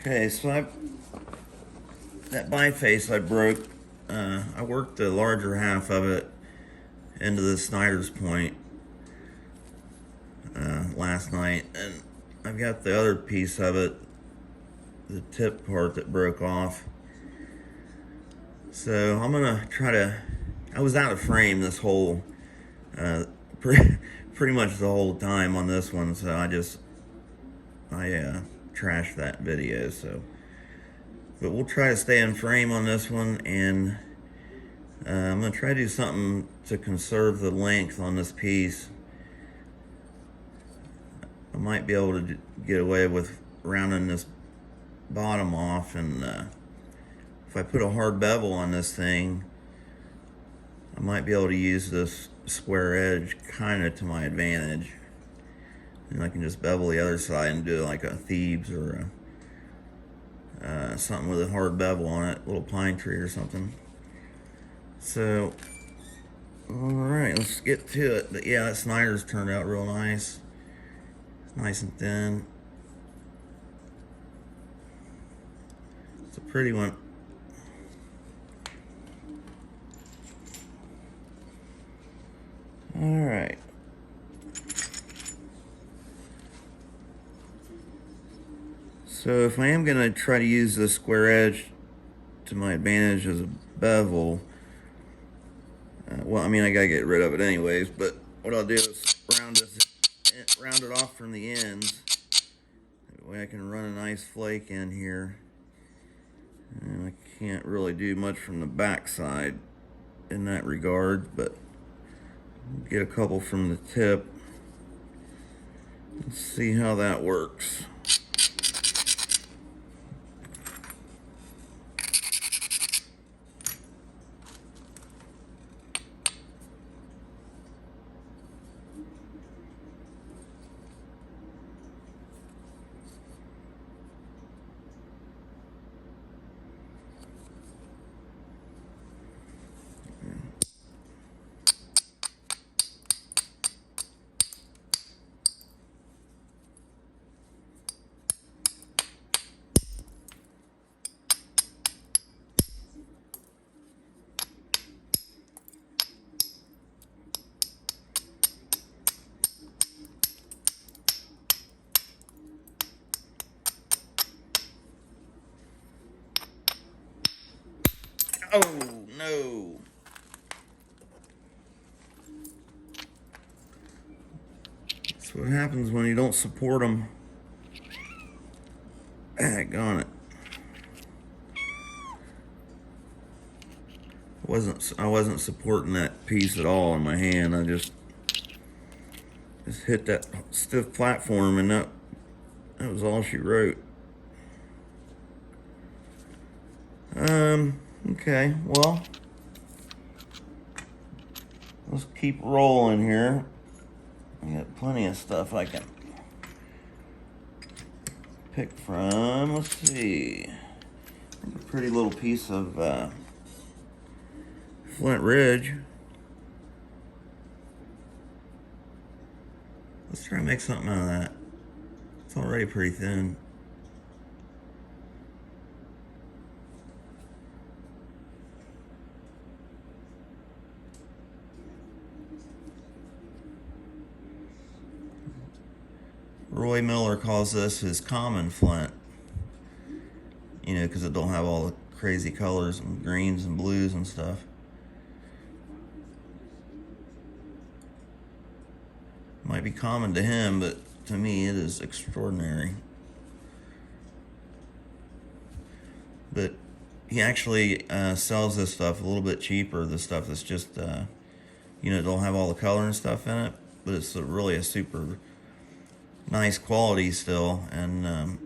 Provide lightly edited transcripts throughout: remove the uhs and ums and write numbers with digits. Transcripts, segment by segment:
Okay, so that biface I broke, I worked the larger half of it into the Snyder's point last night, and I've got the other piece of it, the tip part that broke off. So I'm gonna try to. I was out of frame this whole, pretty much the whole time on this one, so I trashed that video. So, but we'll try to stay in frame on this one, and I'm gonna try to do something to conserve the length on this piece. I might be able to get away with rounding this bottom off, and if I put a hard bevel on this thing, I might be able to use this square edge kind of to my advantage. And I can just bevel the other side and do like a Thebes or something with a hard bevel on it, a little pine tree or something. So, alright, let's get to it. But yeah, that Snyder's turned out real nice. It's nice and thin. It's a pretty one. Alright. So if I am going to try to use the square edge to my advantage as a bevel, well, I mean, I got to get rid of it anyways, but what I'll do is round it off from the ends. That way I can run a nice flake in here. And I can't really do much from the back side in that regard, but get a couple from the tip. Let's see how that works. Oh, no. That's what happens when you don't support them. Daggone it. I wasn't supporting that piece at all in my hand. I just hit that stiff platform, and that was all she wrote. Okay, well, let's keep rolling here. I got plenty of stuff I can pick from. Let's see. A pretty little piece of Flint Ridge. Let's try to make something out of that. It's already pretty thin. Roy Miller calls this his common flint, you know, because it don't have all the crazy colors and greens and blues and stuff. Might be common to him, but to me it is extraordinary. But he actually sells this stuff a little bit cheaper. The stuff that's just, you know, don't have all the color and stuff in it, but it's really a super nice quality still, and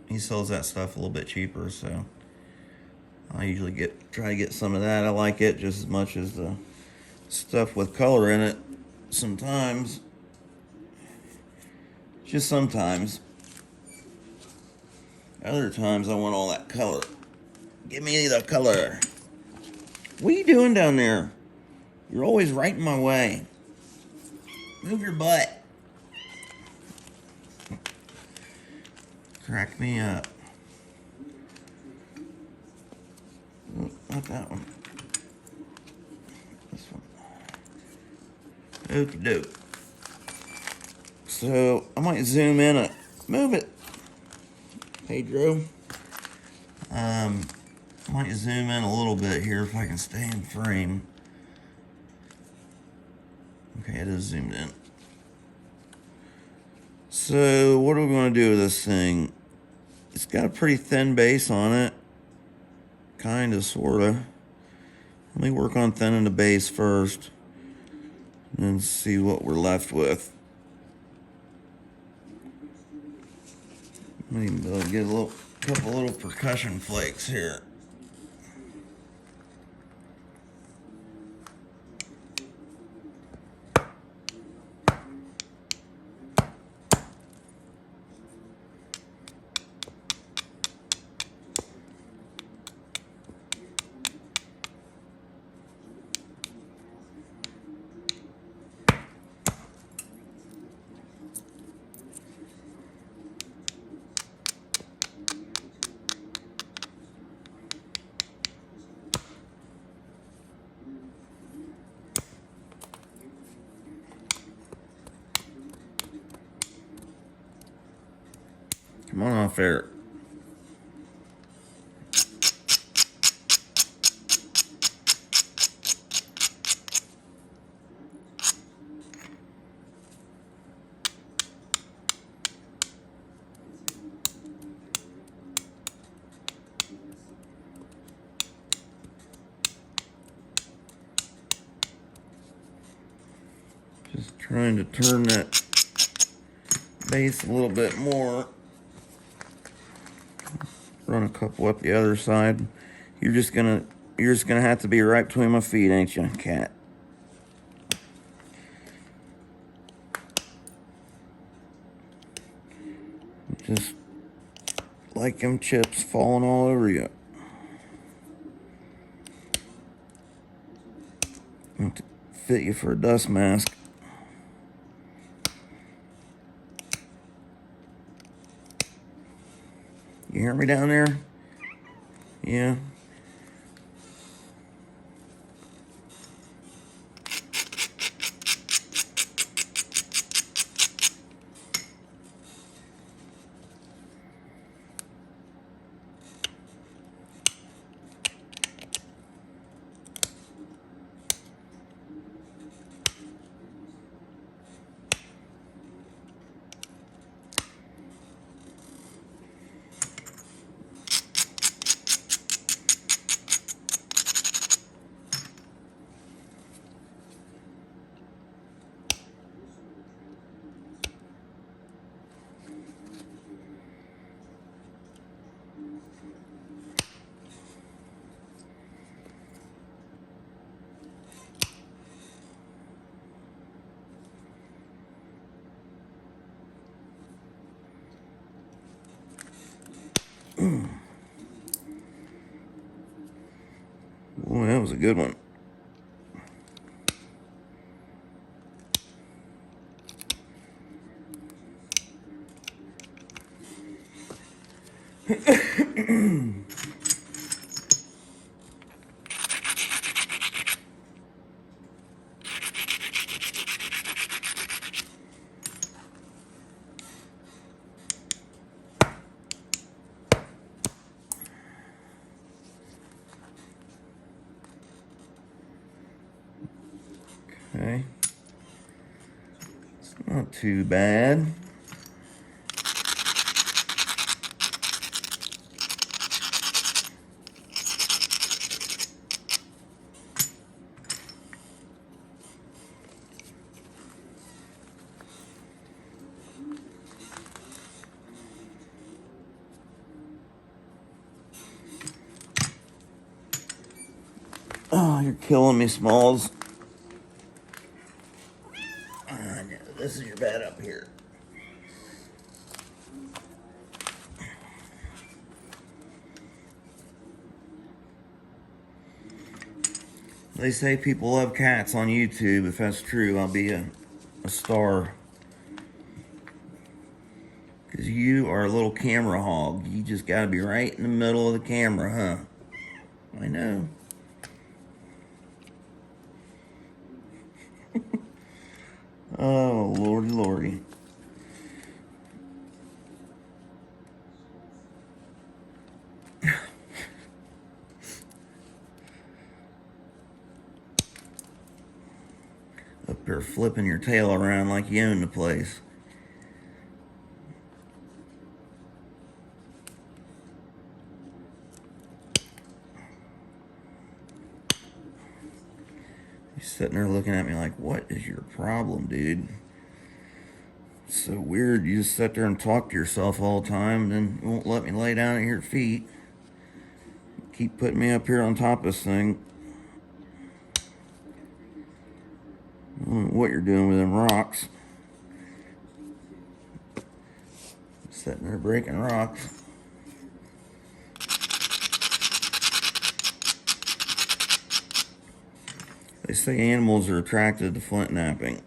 he sells that stuff a little bit cheaper, so I usually try to get some of that. I like it just as much as the stuff with color in it sometimes. Just sometimes. Other times I want all that color. Give me the color. What are you doing down there? You're always right in my way. Move your butt. Crack me up. Not that one. This one. Okie doke. So I might zoom in move it, Pedro. Might zoom in a little bit here if I can stay in frame. Okay, it is zoomed in. So what are we going to do with this thing? It's got a pretty thin base on it. Kind of, sort of. Let me work on thinning the base first. And then see what we're left with. Maybe I'll get a couple little percussion flakes here. Come on off there. Just trying to turn that base a little bit more. Run a couple up the other side. You're just gonna have to be right between my feet, ain't you, cat? Just like them chips falling all over you. I have to fit you for a dust mask. You hear me down there? Yeah. Boy, that was a good one. Okay. It's not too bad. Oh, you're killing me, Smalls. This is your bed up here. They say people love cats on YouTube. If that's true, I'll be a star. Because you are a little camera hog. You just got to be right in the middle of the camera, huh? I know. Oh, lordy, lordy. Up there flipping your tail around like you own the place. He's sitting there looking at me like, what is your problem, dude? It's so weird. You just sit there and talk to yourself all the time, and then you won't let me lay down at your feet. Keep putting me up here on top of this thing. I don't know what you're doing with them rocks. Sitting there breaking rocks. They say animals are attracted to flint knapping.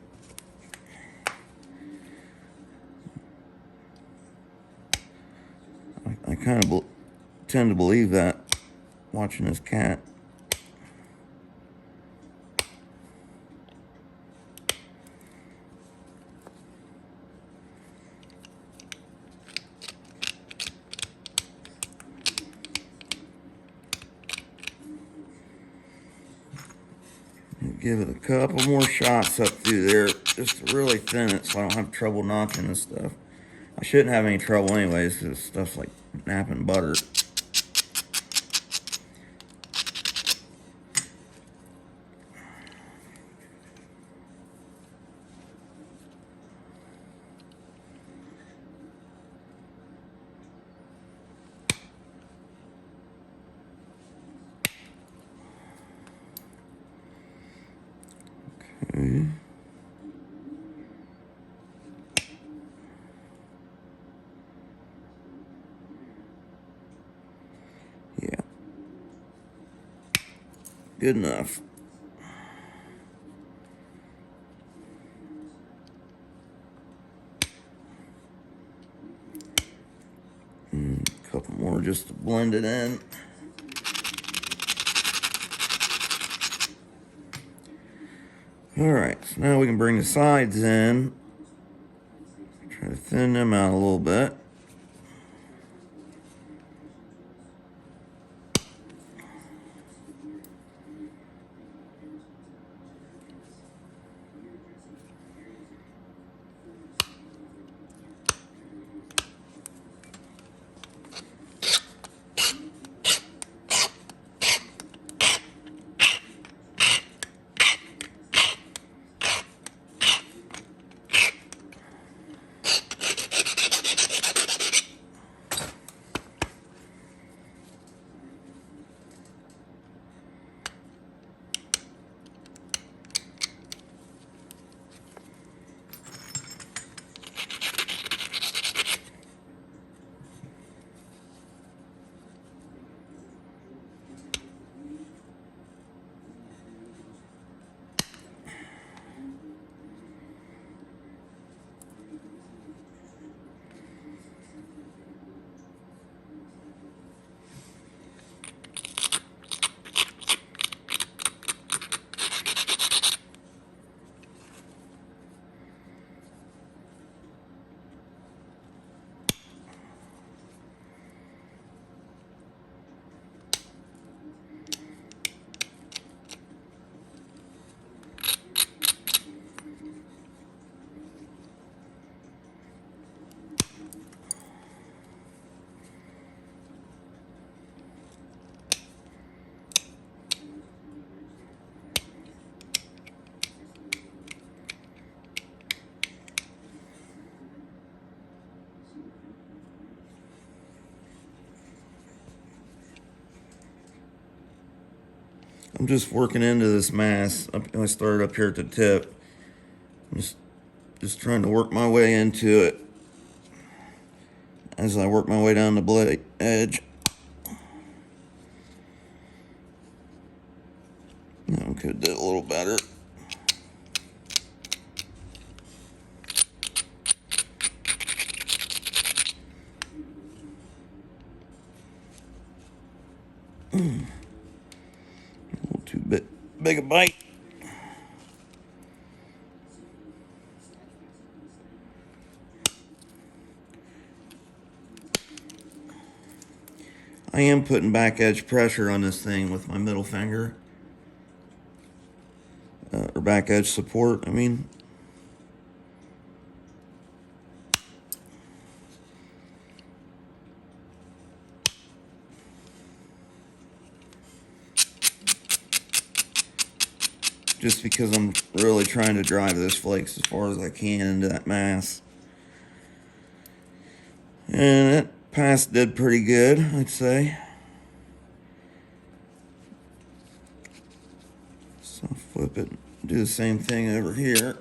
I kind of tend to believe that watching this cat. Give it a couple more shots up through there just to really thin it so I don't have trouble knocking this stuff. I shouldn't have any trouble anyways because this stuff's like knapping butter. Okay. Yeah. Good enough. A couple more just to blend it in. Alright, so now we can bring the sides in. Try to thin them out a little bit. I'm just working into this mass. I started up here at the tip. I'm just trying to work my way into it as I work my way down the blade edge. That could do it a little better. A little too big a bite. I am putting back edge pressure on this thing with my middle finger. Or back edge support, I mean. Just because I'm really trying to drive those flakes as far as I can into that mass. And that pass did pretty good, I'd say. So I'll flip it, do the same thing over here.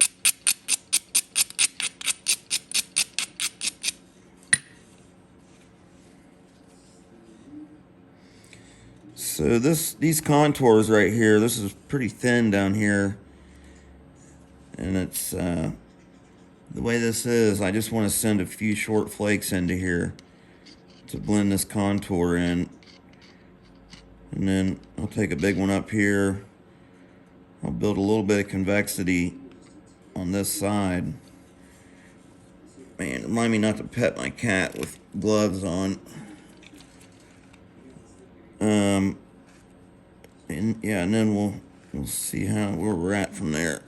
So these contours right here, this is pretty thin down here. And it's, the way this is, I just want to send a few short flakes into here to blend this contour in. And then I'll take a big one up here. I'll build a little bit of convexity on this side. Man, remind me not to pet my cat with gloves on. And yeah, and then we'll see where we're at from there.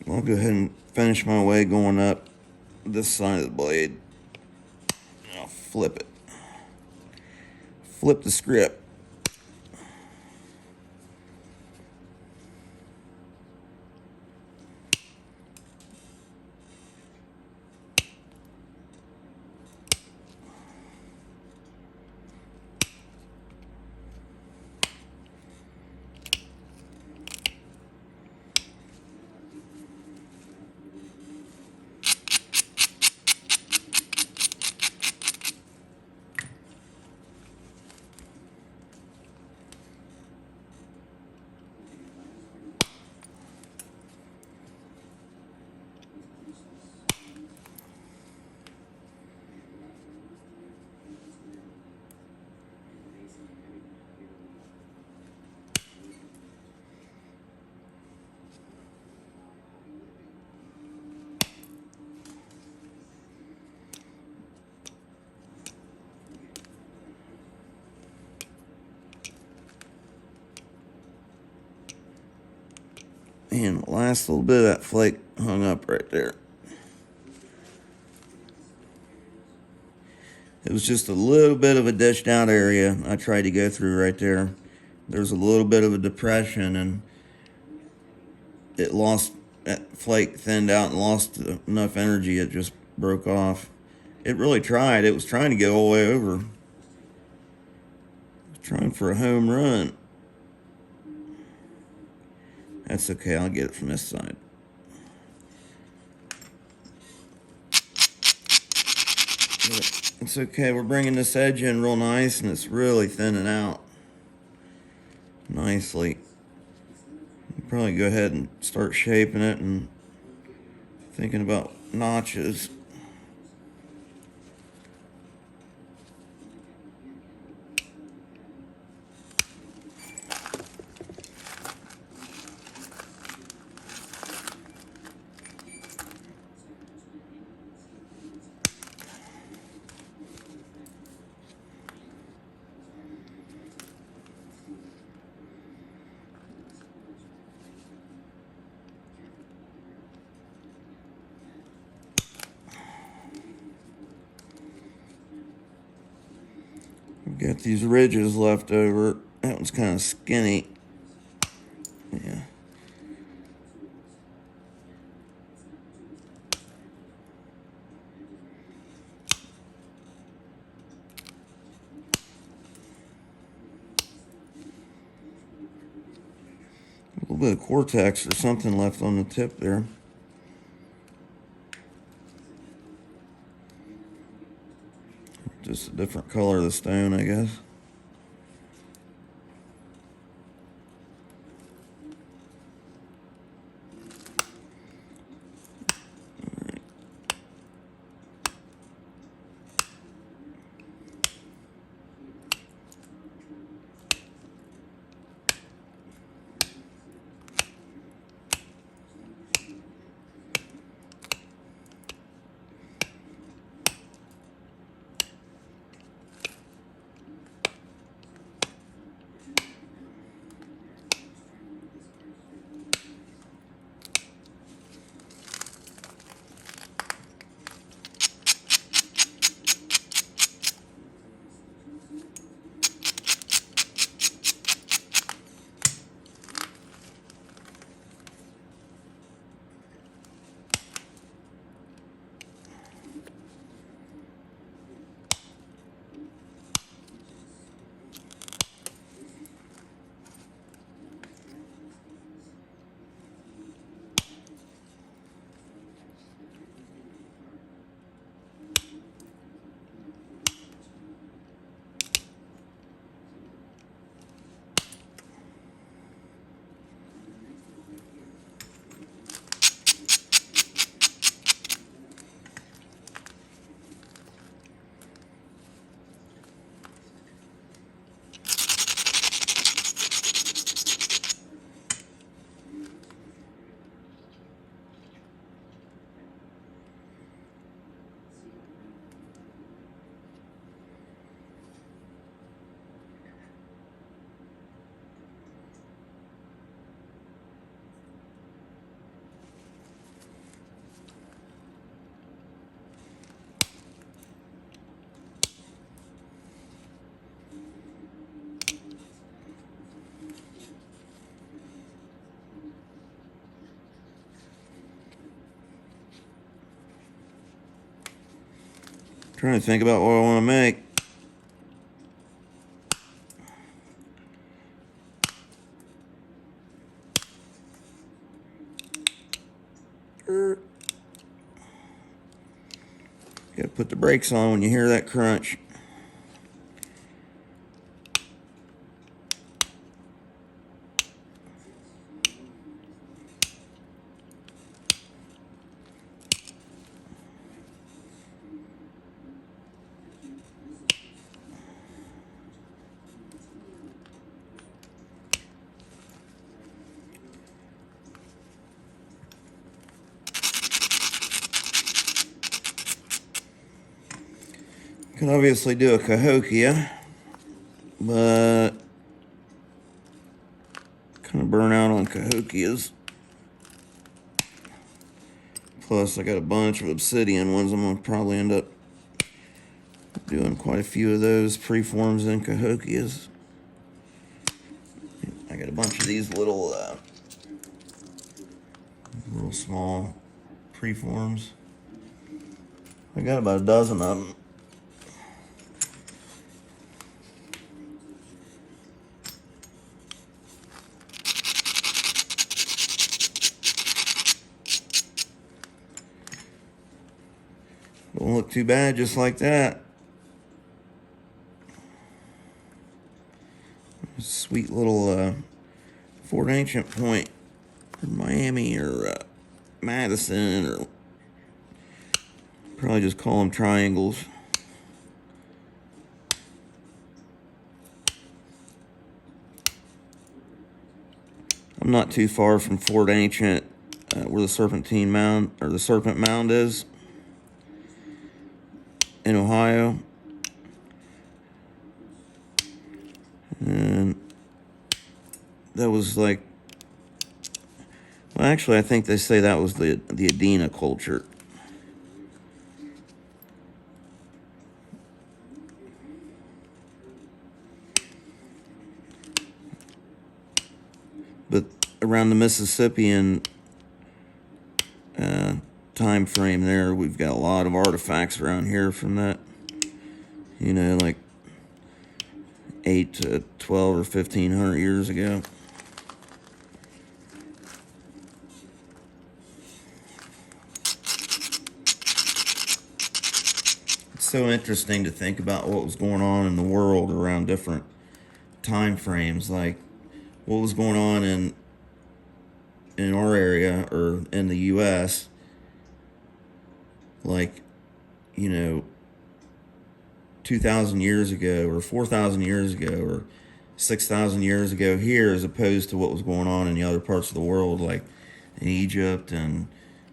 I'll go ahead and finish my way going up this side of the blade. And I'll flip it. Flip the script. And the last little bit of that flake hung up right there. It was just a little bit of a dished out area I tried to go through right there. There's a little bit of a depression, and it lost, that flake thinned out and lost enough energy, it just broke off. It really tried. It was trying to get all the way over. It was trying for a home run. That's okay, I'll get it from this side. It's okay, we're bringing this edge in real nice, and it's really thinning out nicely. I'll probably go ahead and start shaping it and thinking about notches. Got these ridges left over. That one's kind of skinny. Yeah. little bit of Cortex or something left on the tip there. Just a different color of the stone, I guess. Trying to think about what I want to make. Gotta put the brakes on when you hear that crunch. Can obviously do a Cahokia, but kind of burn out on Cahokias. Plus, I got a bunch of obsidian ones. I'm gonna probably end up doing quite a few of those preforms and Cahokias. I got a bunch of these little small preforms. I got about a dozen of them. Don't look too bad just like that. Sweet little Fort Ancient Point, or Miami, or Madison, or probably just call them triangles. I'm not too far from Fort Ancient, where the Serpentine Mound, or the Serpent Mound is, in Ohio. And that was like, well, actually, I think they say that was the Adena culture. But around the Mississippian time frame there, we've got a lot of artifacts around here from that, you know, like 8 to 12 or 1500 years ago. so interesting to think about what was going on in the world around different time frames, like what was going on in our area or in the US, like, you know, 2,000 years ago or 4,000 years ago or 6,000 years ago here, as opposed to what was going on in the other parts of the world, like in Egypt, and,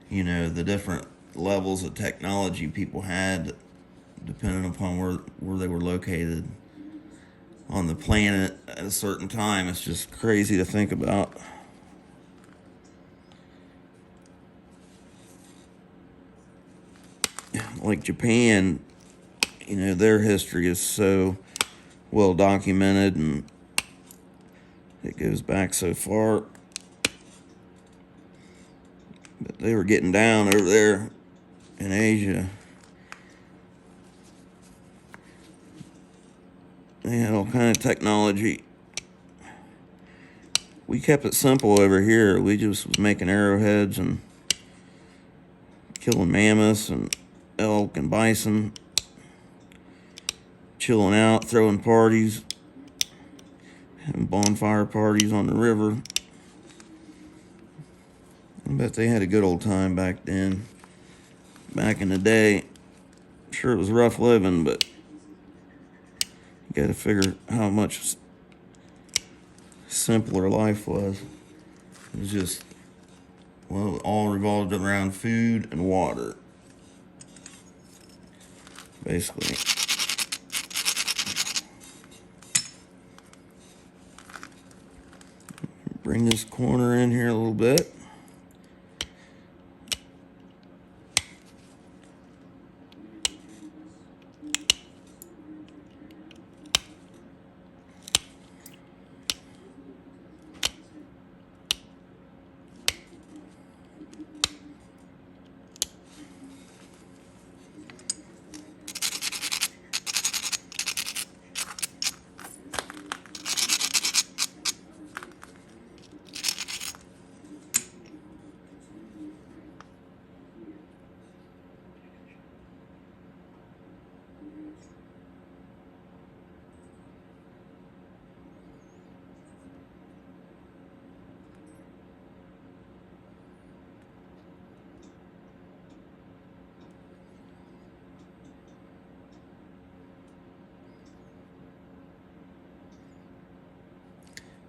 you know, the different levels of technology people had depending upon where they were located on the planet at a certain time. It's just crazy to think about. Like Japan, you know, their history is so well documented and it goes back so far. But they were getting down over there in Asia. They had all kind of technology. We kept it simple over here. We just was making arrowheads and killing mammoths and elk and bison, chilling out, throwing parties, having bonfire parties on the river. I bet they had a good old time back then. Back in the day, sure it was rough living, but you got to figure how much simpler life was. It was just, well, it all revolved around food and water, basically. Bring this corner in here a little bit.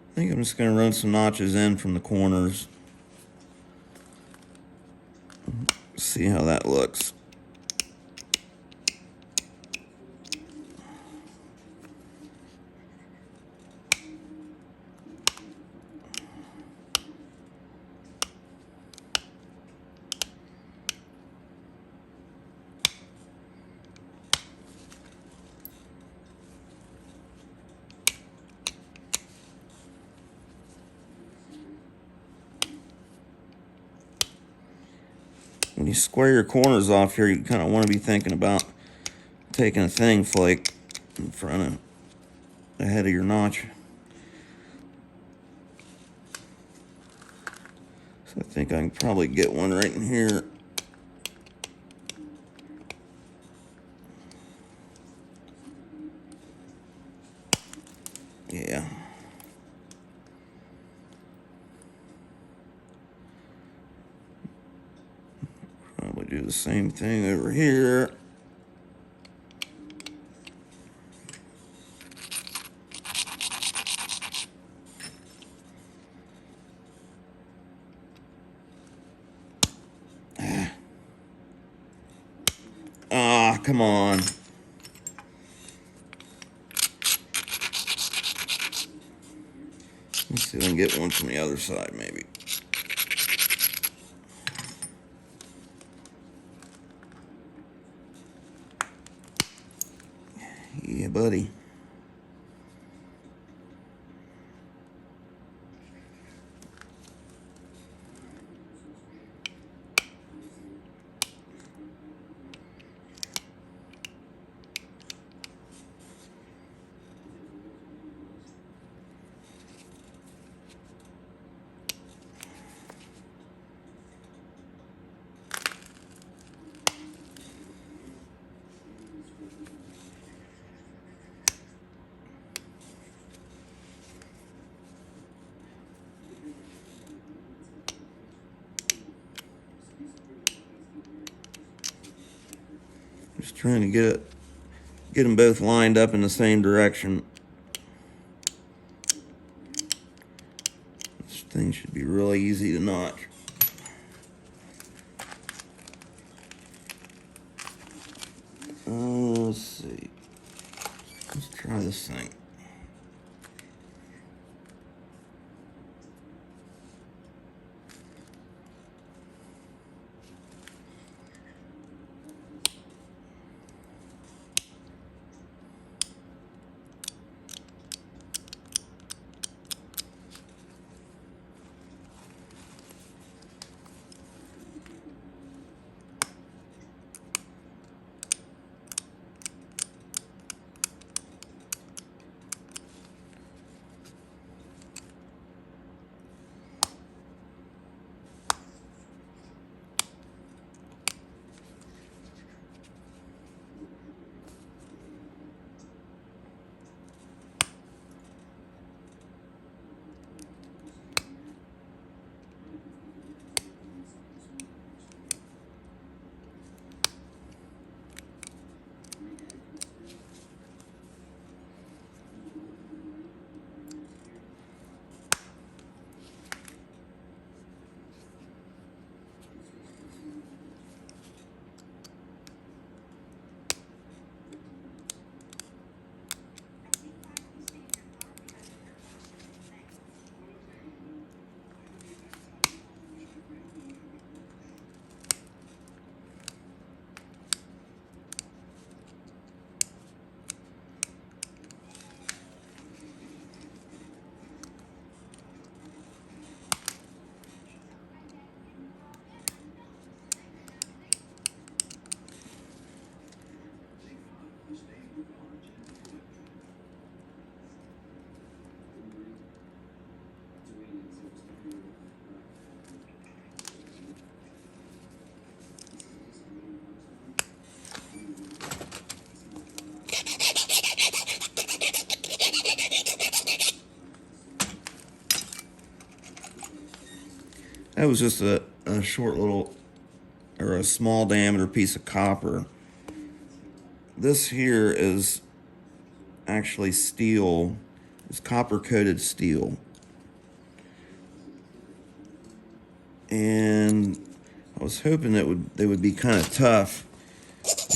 I think I'm just going to run some notches in from the corners. See how that looks. When you square your corners off here, you kind of want to be thinking about taking a thinning flake in front of the head of your notch. So I think I can probably get one right in here. Yeah. Probably do the same thing over here. Ah, come on. Let's see if I can get one from the other side, maybe. Yeah, buddy. Just trying to get them both lined up in the same direction. This thing should be really easy to notch. Let's see. Let's try this thing. That was just a short little, or a small diameter piece of copper. This here is actually steel. It's copper coated steel. And I was hoping that they would be kind of tough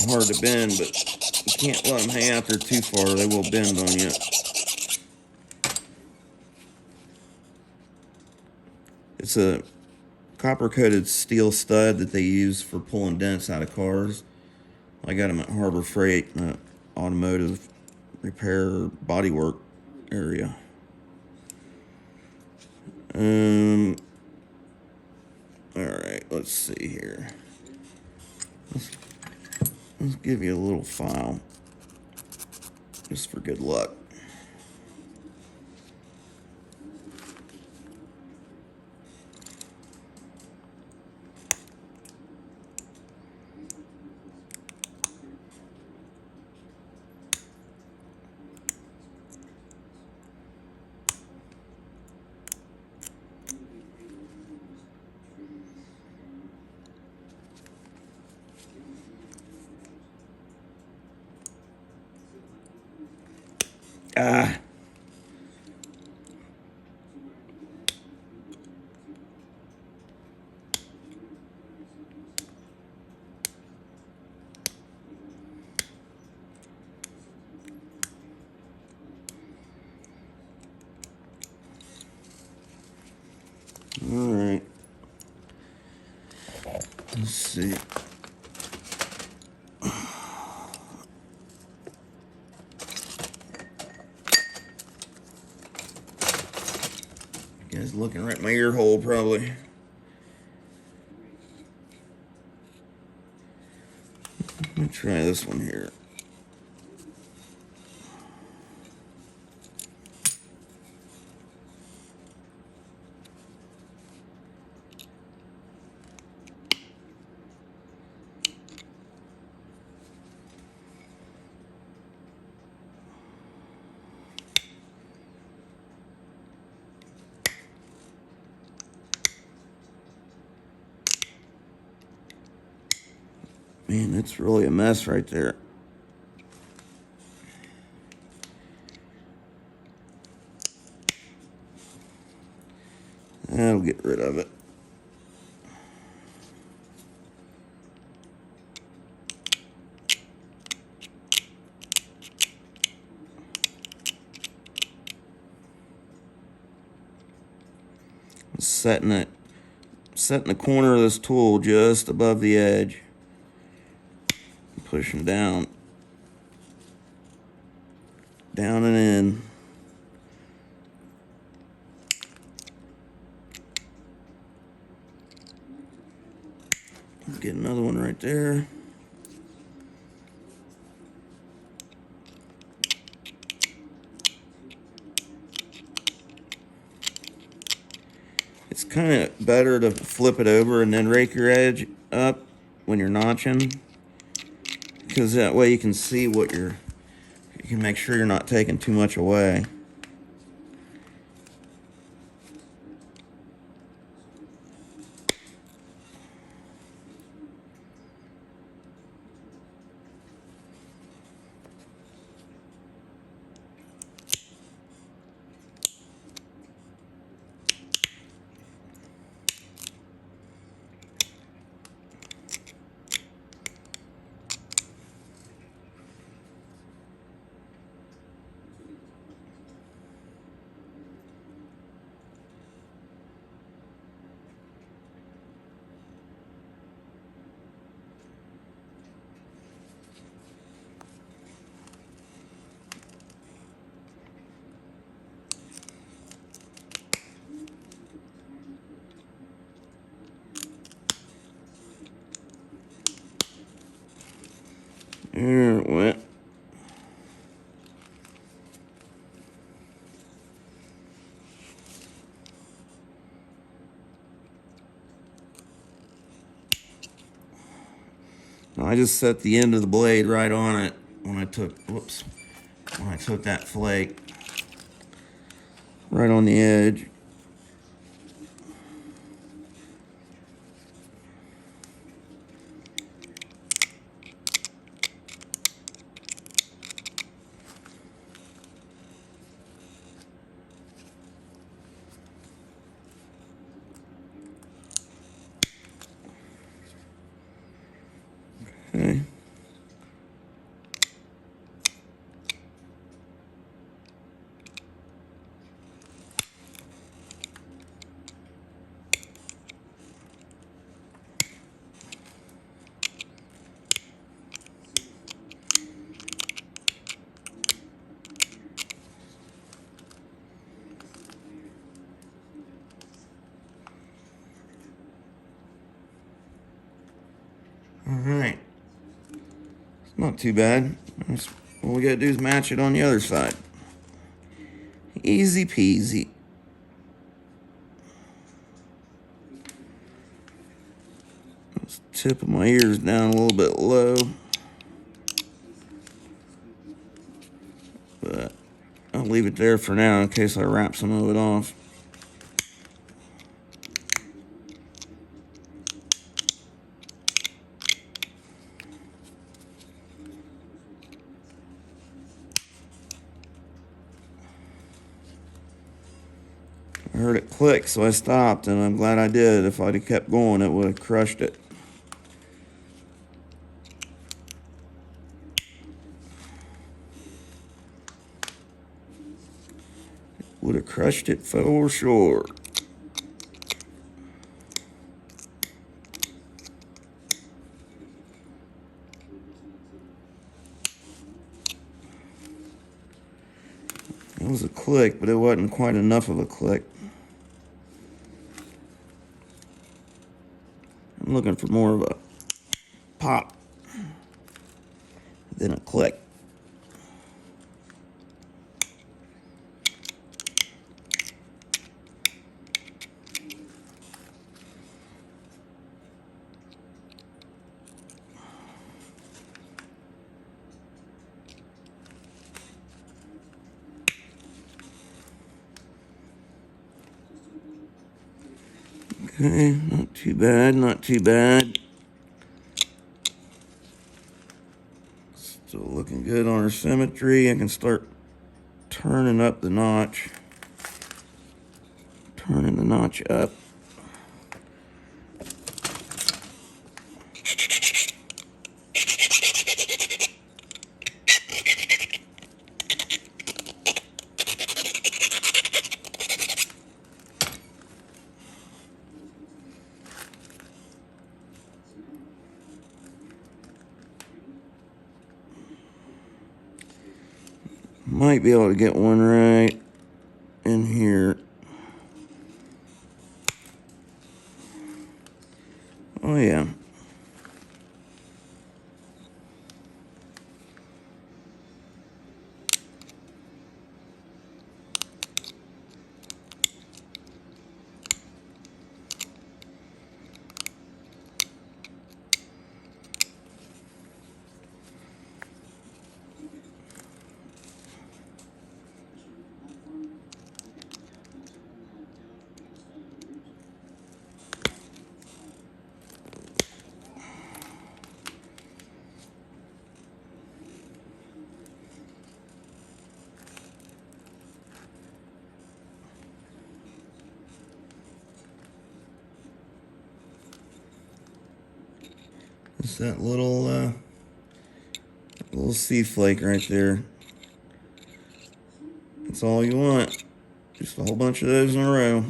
and hard to bend, but you can't let them hang out there too far. They will bend on you. It's a copper-coated steel stud that they use for pulling dents out of cars. I got them at Harbor Freight, automotive repair bodywork area. All right, let's see here. Let's give you a little file, just for good luck. Ah. All right. Let's see. You guys looking right at my ear hole, probably. Let me try this one here. Man, that's really a mess right there. That'll get rid of it. Setting the corner of this tool just above the edge. Pushing down and in. Get another one right there. It's kind of better to flip it over and then rake your edge up when you're notching, because that way you can see you can make sure you're not taking too much away. There it went. I just set the end of the blade right on it when I took that flake. Right on the edge. Okay. All right. It's not too bad. All we gotta do is match it on the other side. Easy peasy. Let's tip of my ears down a little bit low. But I'll leave it there for now in case I wrap some of it off. I heard it click, so I stopped, and I'm glad I did. If I'd have kept going, it would have crushed it. Would have crushed it for sure. It was a click, but it wasn't quite enough of a click. I'm looking for more of a pop than a click. Okay, not too bad, not too bad. So looking good on our symmetry. I can start turning up the notch. Turning the notch up. Might be able to get one right in here. Oh yeah. It's that little sea flake right there. That's all you want. Just a whole bunch of those in a row.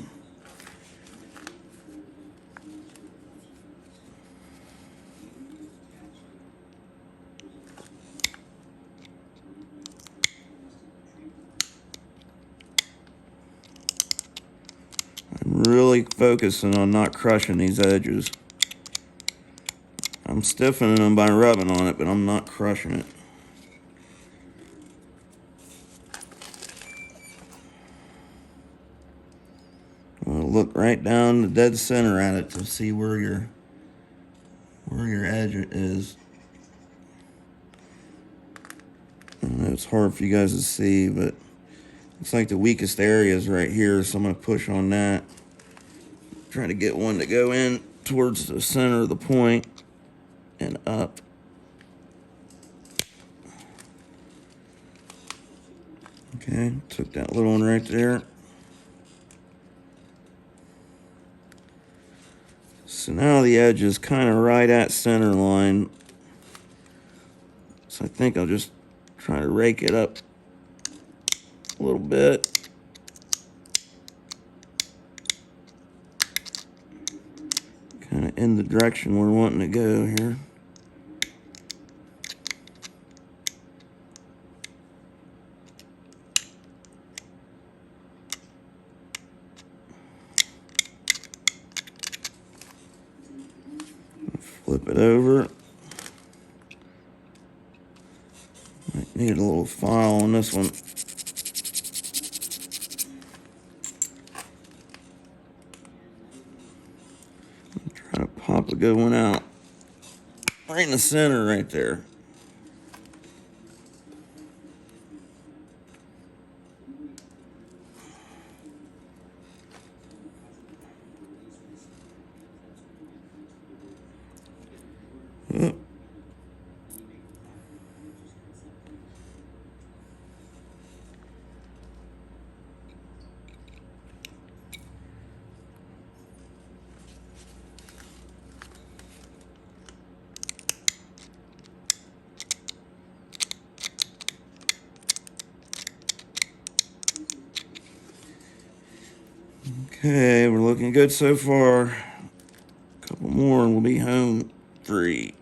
I'm really focusing on not crushing these edges. I'm stiffening them by rubbing on it, but I'm not crushing it. We'll look right down the dead center at it to see where your edge is. I know it's hard for you guys to see, but it's like the weakest area is right here, so I'm going to push on that. Try to get one to go in towards the center of the point and up. Okay, took that little one right there. So now the edge is kind of right at center line. So I think I'll just try to rake it up a little bit. Kind of in the direction we're wanting to go here. Flip it over. Might need a little file on this one. Try to pop a good one out. Right in the center right there. Oh. Okay, we're looking good so far. A couple more and we'll be home free.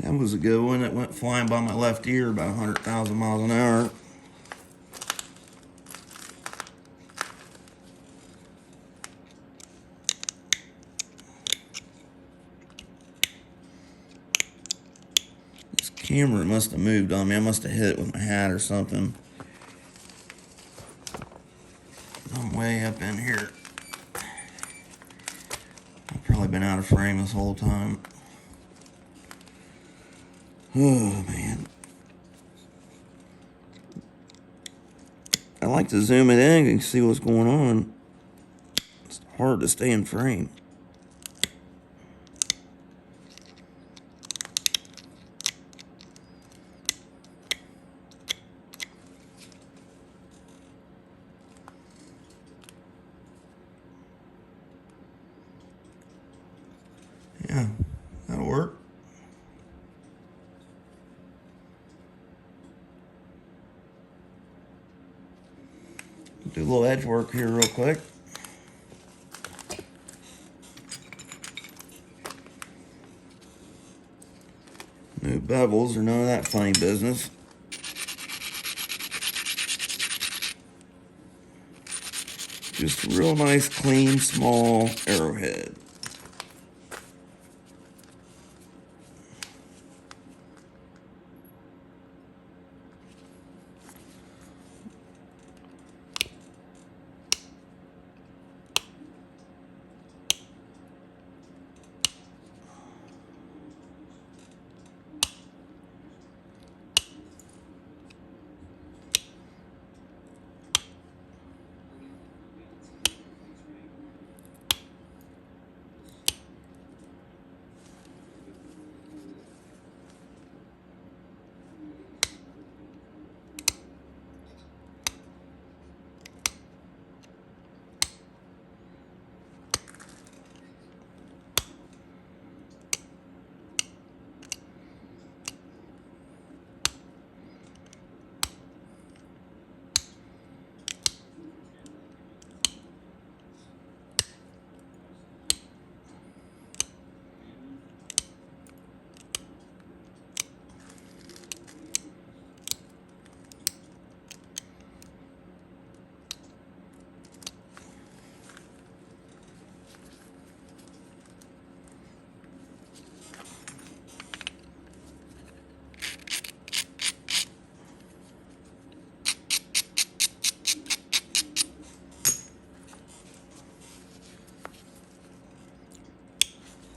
That was a good one. That went flying by my left ear about 100,000 miles an hour. This camera must have moved on me. I must have hit it with my hat or something. way up in here. I've probably been out of frame this whole time. Oh, man. I like to zoom it in and see what's going on. It's hard to stay in frame. Yeah, that'll work. Do a little edge work here real quick. No bevels or none of that funny business. Just a real nice, clean, small arrowhead.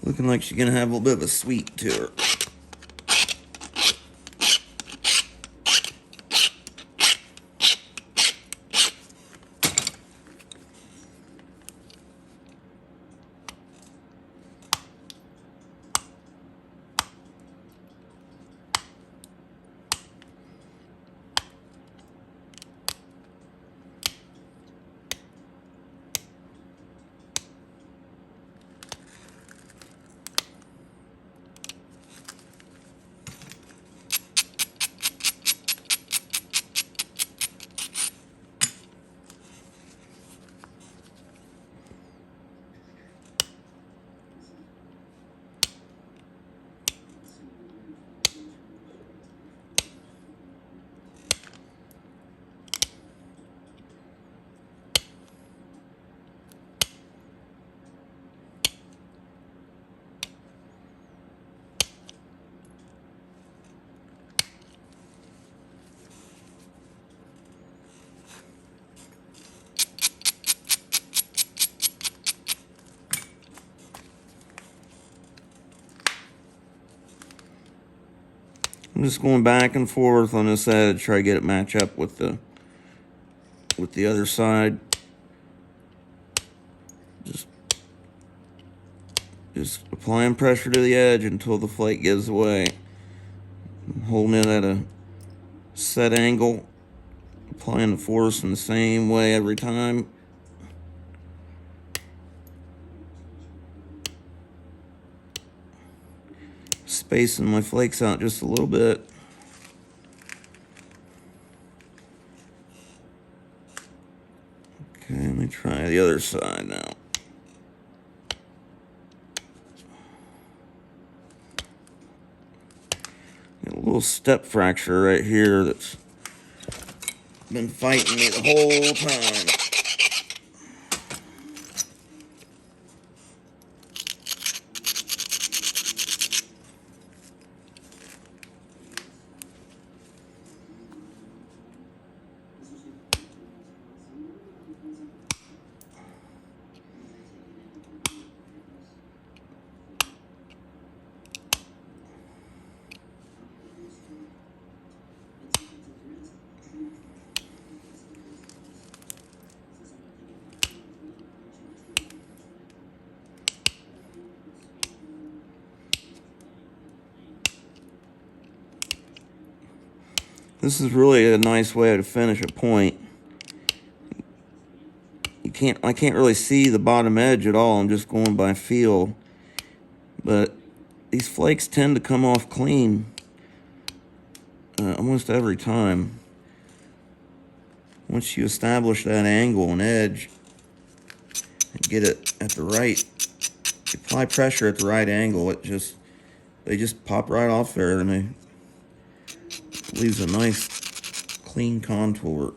Looking like she's gonna have a little bit of a sweet to her. I'm just going back and forth on this edge, try to get it match up with the other side. Just applying pressure to the edge until the flake gives away. I'm holding it at a set angle, applying the force in the same way every time. Spacing my flakes out just a little bit. Okay, let me try the other side now. Got a little step fracture right here that's been fighting me the whole time. This is really a nice way to finish a point. I can't really see the bottom edge at all. I'm just going by feel. But these flakes tend to come off clean almost every time. Once you establish that angle and edge, and get it at the right, apply pressure at the right angle, they just pop right off there, and it leaves a nice clean contour.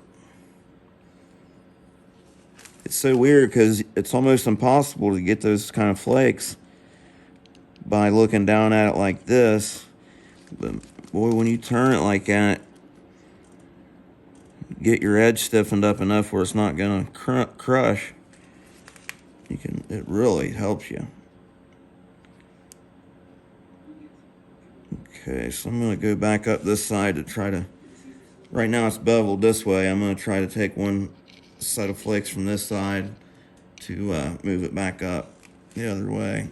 It's so weird because it's almost impossible to get those kind of flakes by looking down at it like this. But boy, when you turn it like that, get your edge stiffened up enough where it's not gonna crush, it really helps you. Okay, so I'm gonna go back up this side to try to, right now it's beveled this way. I'm gonna try to take one set of flakes from this side to move it back up the other way.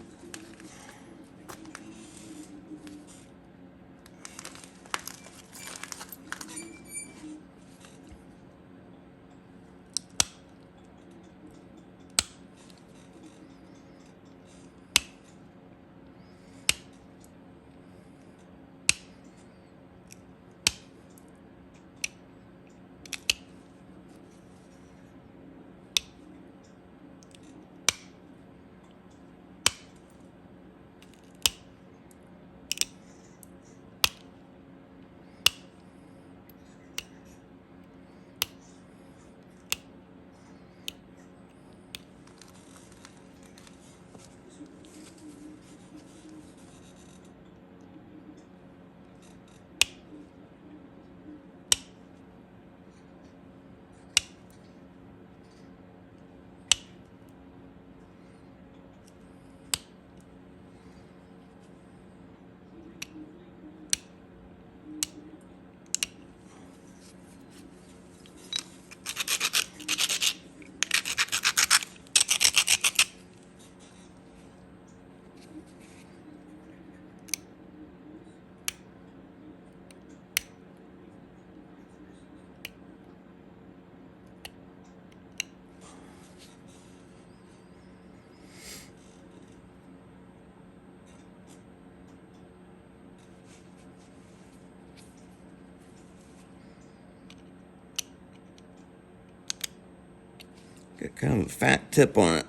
Got kind of a fat tip on it.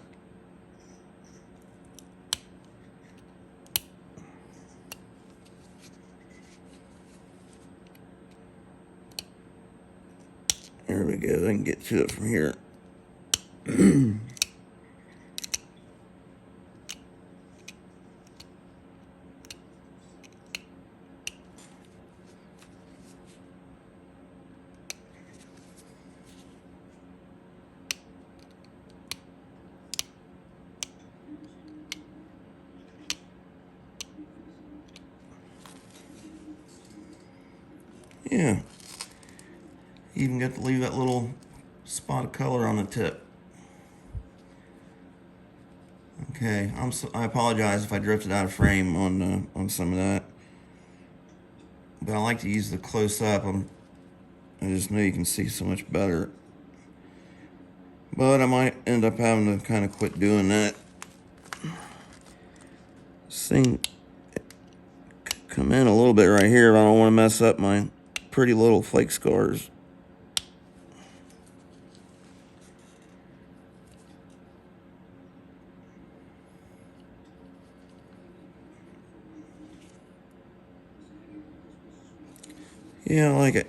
There we go. I can get to it from here. Yeah. You even get to leave that little spot of color on the tip. Okay, I apologize if I drifted out of frame on some of that, but I like to use the close up. I just know you can see so much better, but I might end up having to kind of quit doing that. This thing come in a little bit right here, but I don't want to mess up my pretty little flake scars. Yeah, I like it.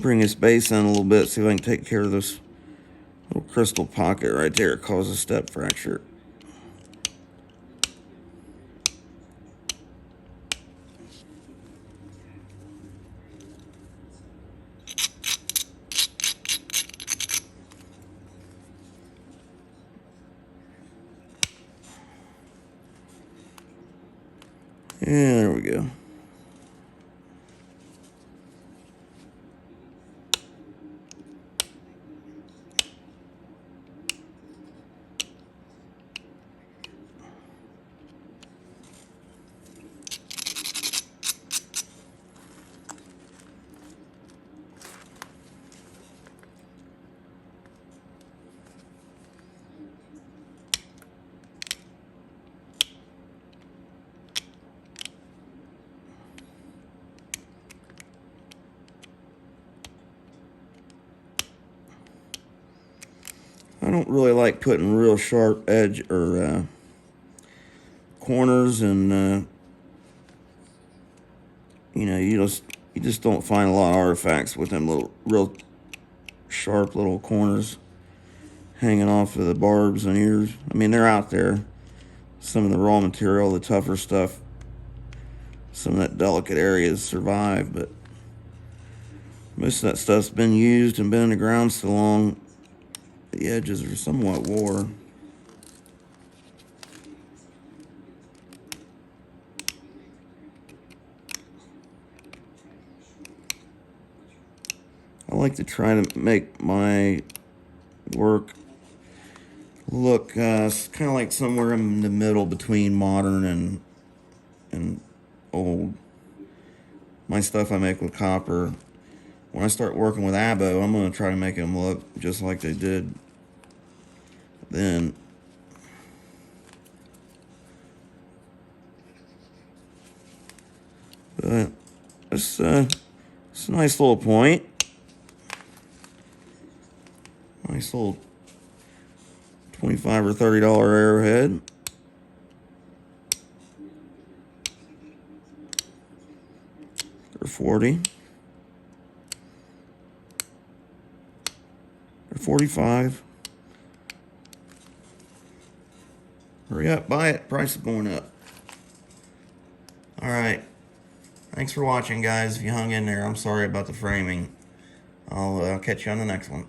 Bring this base in a little bit, see if I can take care of this little crystal pocket right there. It causes a step fracture. Yeah, there we go. I don't really like putting real sharp edge or corners, and you just don't find a lot of artifacts with them little real sharp little corners hanging off of the barbs and ears. I mean, they're out there. Some of the raw material, the tougher stuff, some of that delicate areas survive, but most of that stuff's been used and been in the ground so long, the edges are somewhat wore. I like to try to make my work look kind of like somewhere in the middle between modern and old. My stuff I make with copper. When I start working with abo, I'm going to try to make them look just like they did then. But it's a nice little point. Nice little $25 or $30 arrowhead. Or 40. Or 45. Hurry up, buy it. Price is going up. Alright. Thanks for watching, guys. If you hung in there, I'm sorry about the framing. I'll catch you on the next one.